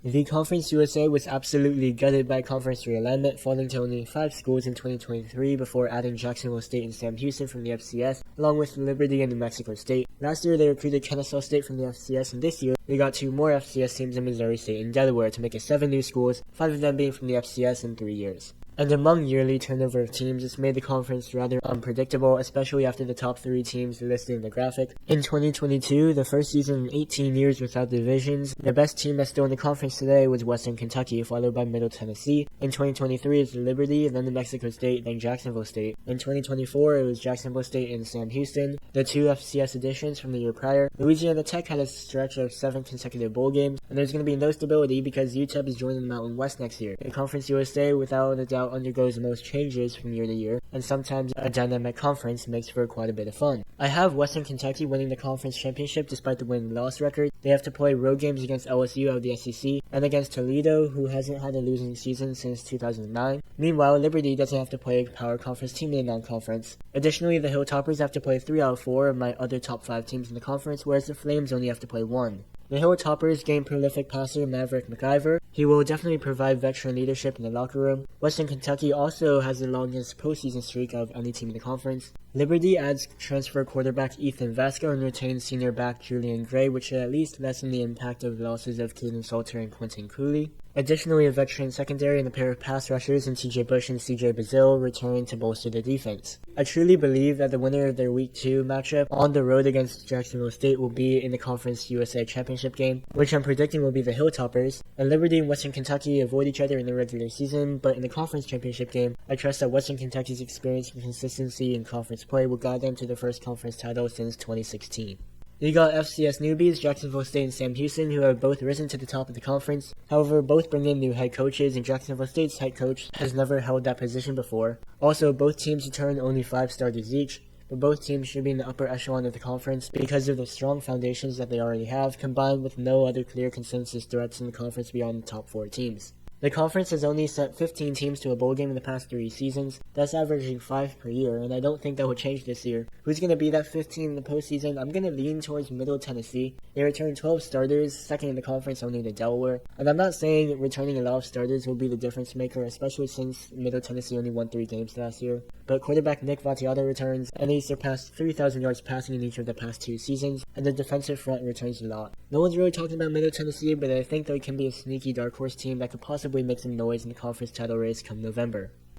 The Conference USA was absolutely gutted by conference realignment, falling to only 5 schools in 2023 before adding Jacksonville State and Sam Houston from the FCS, along with Liberty and New Mexico State. Last year they recruited Kennesaw State from the FCS, and this year they got 2 more FCS teams in Missouri State and Delaware to make it 7 new schools, 5 of them being from the FCS in 3 years. And among yearly turnover of teams, it's made the conference rather unpredictable, especially after the top 3 teams listed in the graphic. In 2022, the first season in 18 years without divisions, the best team that's still in the conference today was Western Kentucky, followed by Middle Tennessee. In 2023, it's Liberty, then New Mexico State, then Jacksonville State. In 2024, it was Jacksonville State and Sam Houston, the 2 FCS additions from the year prior. Louisiana Tech had a stretch of 7 consecutive bowl games, and there's going to be no stability because UTEP is joining the Mountain West next year. The Conference USA, without a doubt, undergoes the most changes from year to year, and sometimes a dynamic conference makes for quite a bit of fun. I have Western Kentucky winning the conference championship despite the win-loss record. They have to play road games against LSU out of the SEC, and against Toledo, who hasn't had a losing season since 2009. Meanwhile, Liberty doesn't have to play a power conference team in the non-conference. Additionally, the Hilltoppers have to play 3 out of 4 of my other top 5 teams in the conference, whereas the Flames only have to play 1. The Hilltoppers gained prolific passer Maverick McIver. He will definitely provide veteran leadership in the locker room. Western Kentucky also has the longest postseason streak of any team in the conference. Liberty adds transfer quarterback Ethan Vasco and retains senior back Julian Gray, which should at least lessen the impact of losses of Caden Salter and Quentin Cooley. Additionally, a veteran secondary and a pair of pass rushers in TJ Bush and CJ Bazile return to bolster the defense. I truly believe that the winner of their Week 2 matchup on the road against Jacksonville State will be in the Conference USA Championship game, which I'm predicting will be the Hilltoppers, and Liberty and Western Kentucky avoid each other in the regular season, but in the Conference Championship game, I trust that Western Kentucky's experience and consistency in conference play will guide them to their first conference title since 2016. You got FCS newbies, Jacksonville State and Sam Houston, who have both risen to the top of the conference. However, both bring in new head coaches, and Jacksonville State's head coach has never held that position before. Also, both teams return only 5 starters each, but both teams should be in the upper echelon of the conference because of the strong foundations that they already have, combined with no other clear consensus threats in the conference beyond the top 4 teams. The conference has only sent 15 teams to a bowl game in the past 3 seasons. That's averaging 5 per year, and I don't think that will change this year. Who's going to be that 15 in the postseason? I'm going to lean towards Middle Tennessee. They return 12 starters, second in the conference only to Delaware. And I'm not saying returning a lot of starters will be the difference maker, especially since Middle Tennessee only won 3 games last year. But quarterback Nick Vattiato returns, and he surpassed 3,000 yards passing in each of the past 2 seasons, and the defensive front returns a lot. No one's really talking about Middle Tennessee, but I think they can be a sneaky dark horse team that could possibly make some noise in the conference title race come November.